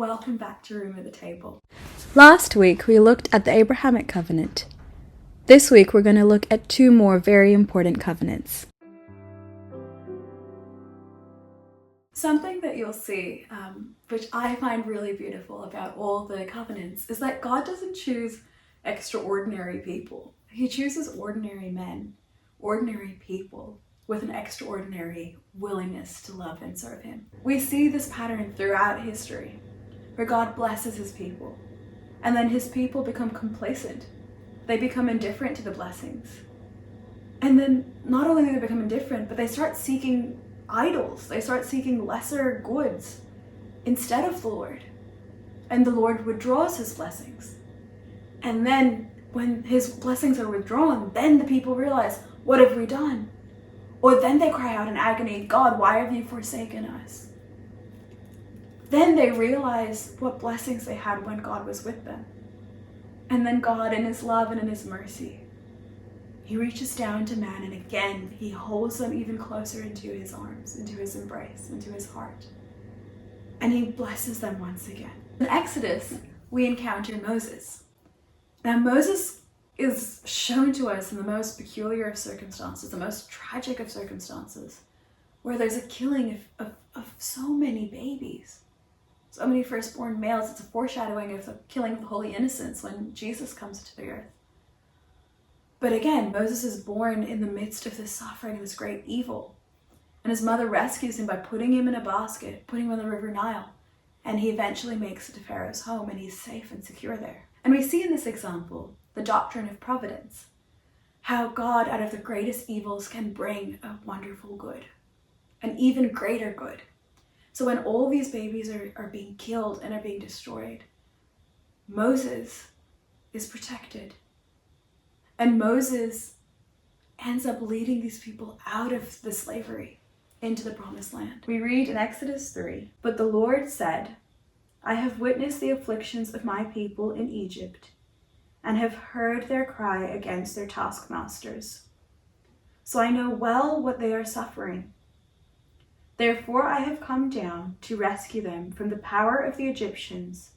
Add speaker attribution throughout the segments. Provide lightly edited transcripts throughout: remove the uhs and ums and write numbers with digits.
Speaker 1: welcome back to Room at the Table.
Speaker 2: Last week we looked at the Abrahamic covenant. This week we're going to look at two more very important covenants.
Speaker 1: Something that you'll see, which I find really beautiful about all the covenants, is that God doesn't choose extraordinary people. He chooses ordinary men, ordinary people, with an extraordinary willingness to love and serve him. We see this pattern throughout history, where God blesses his people, and then his people become complacent. They become indifferent to the blessings. And then not only do they become indifferent, but they start seeking idols. They start seeking lesser goods instead of the Lord. And the Lord withdraws his blessings. And then when his blessings are withdrawn, then the people realize, what have we done? Or then they cry out in agony, God, why have you forsaken us? Then they realize what blessings they had when God was with them. And then God, in his love and in his mercy, he reaches down to man, and again, he holds them even closer into his arms, into his embrace, into his heart. And he blesses them once again. In Exodus, we encounter Moses. Now, Moses is shown to us in the most peculiar of circumstances, the most tragic of circumstances, where there's a killing of so many babies, so many firstborn males. It's a foreshadowing of the killing of the holy innocents when Jesus comes to the earth. But again, Moses is born in the midst of this suffering, this great evil. And his mother rescues him by putting him in a basket, putting him in the river Nile. And he eventually makes it to Pharaoh's home, and he's safe and secure there. And we see in this example the doctrine of providence, how God, out of the greatest evils, can bring a wonderful good, an even greater good. So when all these babies are being killed and are being destroyed, Moses is protected. And Moses ends up leading these people out of the slavery into the promised land. We read in Exodus 3, "But the Lord said, I have witnessed the afflictions of my people in Egypt, and have heard their cry against their taskmasters. So I know well what they are suffering. Therefore I have come down to rescue them from the power of the Egyptians,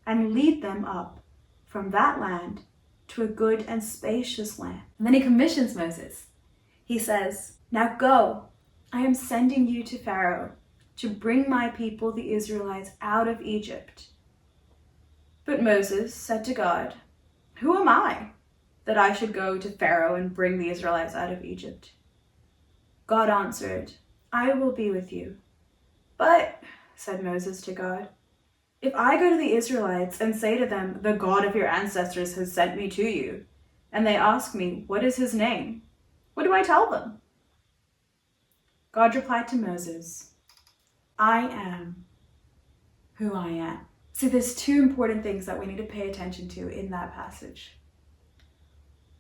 Speaker 1: and lead them up from that land to a good and spacious land." And then he commissions Moses. He says, "Now go, I am sending you to Pharaoh to bring my people, the Israelites, out of Egypt." But Moses said to God, "Who am I that I should go to Pharaoh and bring the Israelites out of Egypt?" God answered, "I will be with you." "But," said Moses to God, "if I go to the Israelites and say to them, 'The God of your ancestors has sent me to you,' and they ask me, 'What is his name?' what do I tell them?" God replied to Moses, "I am who I am." See, there's two important things that we need to pay attention to in that passage.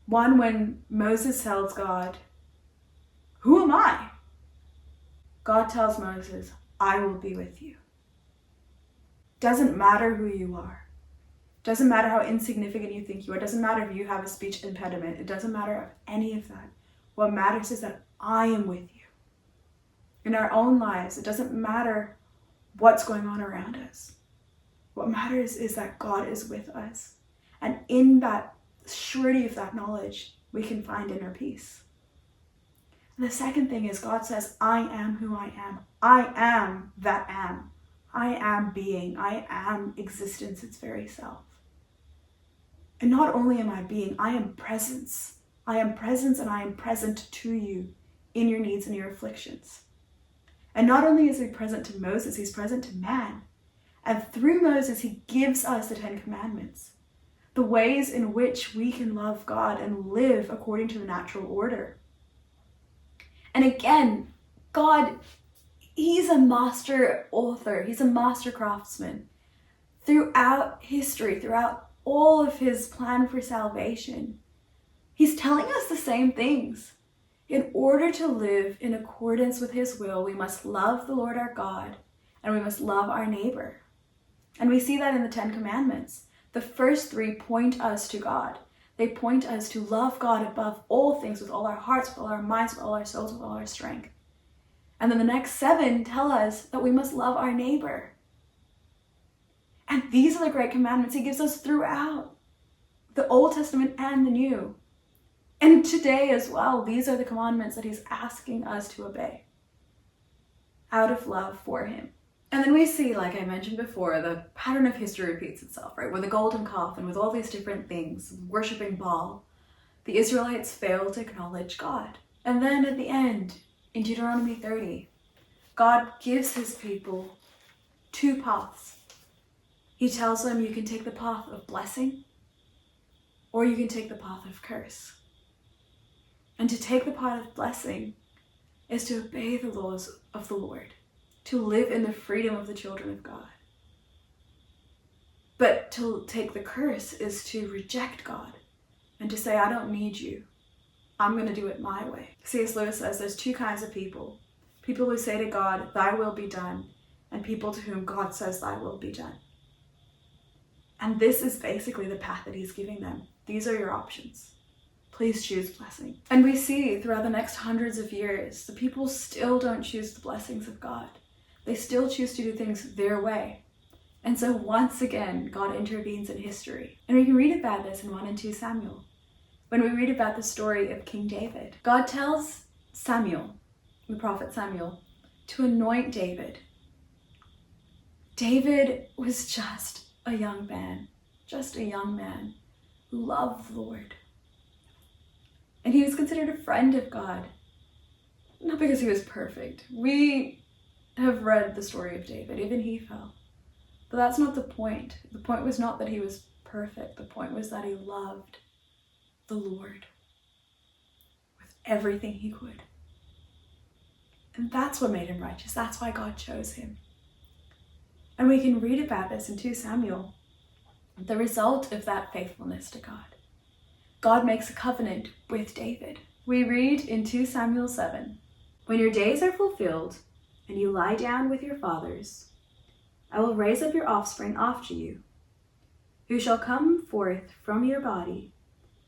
Speaker 1: One, when Moses tells God, "Who am I?" God tells Moses, "I will be with you." Doesn't matter who you are. Doesn't matter how insignificant you think you are. Doesn't matter if you have a speech impediment. It doesn't matter any of that. What matters is that I am with you. In our own lives, it doesn't matter what's going on around us. What matters is that God is with us. And in that surety of that knowledge, we can find inner peace. And the second thing is God says, "I am who I am. I am that am. I am being. I am existence, its very self." And not only am I being, I am presence. I am presence, and I am present to you in your needs and your afflictions. And not only is he present to Moses, he's present to man. And through Moses, he gives us the 10 Commandments, the ways in which we can love God and live according to the natural order. And again, God, he's a master author. He's a master craftsman. Throughout history, throughout all of his plan for salvation, he's telling us the same things. In order to live in accordance with his will, we must love the Lord our God, and we must love our neighbor. And we see that in the 10 Commandments. The first 3 point us to God. They point us to love God above all things, with all our hearts, with all our minds, with all our souls, with all our strength. And then the next 7 tell us that we must love our neighbor. And these are the great commandments he gives us throughout the Old Testament and the New. And today as well, these are the commandments that he's asking us to obey out of love for him. And then we see, like I mentioned before, the pattern of history repeats itself, right? With the golden calf and with all these different things, worshipping Baal, the Israelites fail to acknowledge God. And then at the end, in Deuteronomy 30, God gives his people two paths. He tells them you can take the path of blessing or you can take the path of curse. And to take the path of blessing is to obey the laws of the Lord, to live in the freedom of the children of God. But to take the curse is to reject God and to say, I don't need you. I'm going to do it my way. C.S. Lewis says there's two kinds of people. People who say to God, thy will be done, and people to whom God says, thy will be done. And this is basically the path that he's giving them. These are your options. Please choose blessing. And we see throughout the next hundreds of years, the people still don't choose the blessings of God. They still choose to do things their way. And so once again, God intervenes in history. And we can read about this in 1 and 2 Samuel. When we read about the story of King David, God tells Samuel, the prophet Samuel, to anoint David. David was just a young man who loved the Lord. And he was considered a friend of God, not because he was perfect. We have read the story of David, even he fell. But that's not the point. The point was not that he was perfect. The point was that he loved the Lord with everything he could. And that's what made him righteous. That's why God chose him. And we can read about this in 2 Samuel, the result of that faithfulness to God. God makes a covenant with David. We read in 2 Samuel 7, when your days are fulfilled and you lie down with your fathers, I will raise up your offspring after you, who shall come forth from your body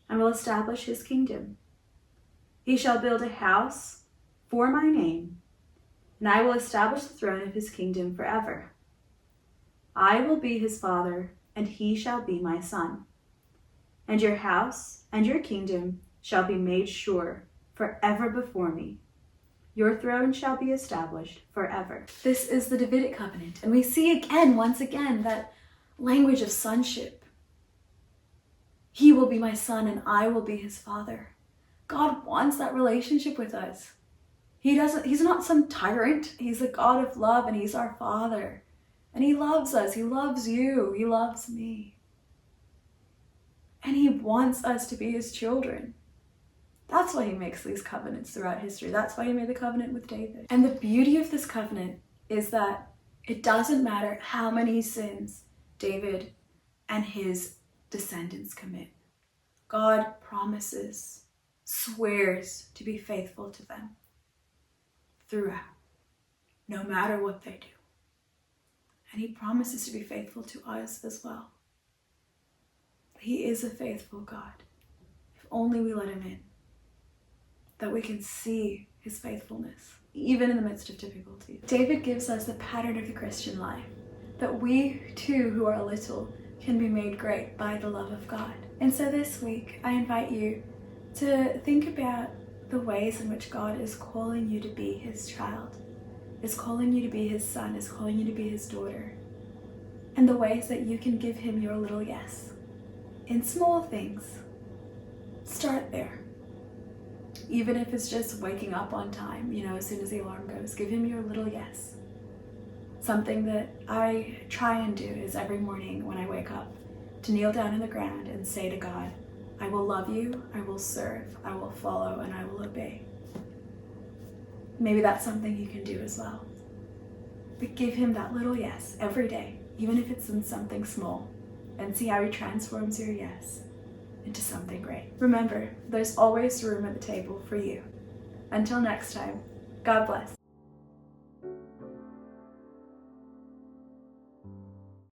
Speaker 1: and will establish his kingdom. He shall build a house for my name, and I will establish the throne of his kingdom forever. I will be his father, and he shall be my son. And your house and your kingdom shall be made sure forever before me. Your throne shall be established forever. This is the Davidic covenant. And we see again, once again, that language of sonship. He will be my son and I will be his father. God wants that relationship with us. He's not some tyrant. He's a God of love and he's our father. And he loves us. He loves you. He loves me. And he wants us to be his children. That's why he makes these covenants throughout history. That's why he made the covenant with David. And the beauty of this covenant is that it doesn't matter how many sins David and his descendants commit. God promises, swears to be faithful to them throughout, no matter what they do. And he promises to be faithful to us as well. He is a faithful God. If only we let him in, that we can see his faithfulness, even in the midst of difficulty. David gives us the pattern of the Christian life, that we too, who are little, can be made great by the love of God. And so this week, I invite you to think about the ways in which God is calling you to be his child, is calling you to be his son, is calling you to be his daughter, and the ways that you can give him your little yes. In small things, start there. Even if it's just waking up on time, as soon as the alarm goes, give him your little yes. Something that I try and do is every morning when I wake up, to kneel down on the ground and say to God, I will love you, I will serve, I will follow, and I will obey. Maybe that's something you can do as well. But give him that little yes every day, even if it's in something small, and see how he transforms your yes into something great. Remember, there's always room at the table for you. Until next time, God bless.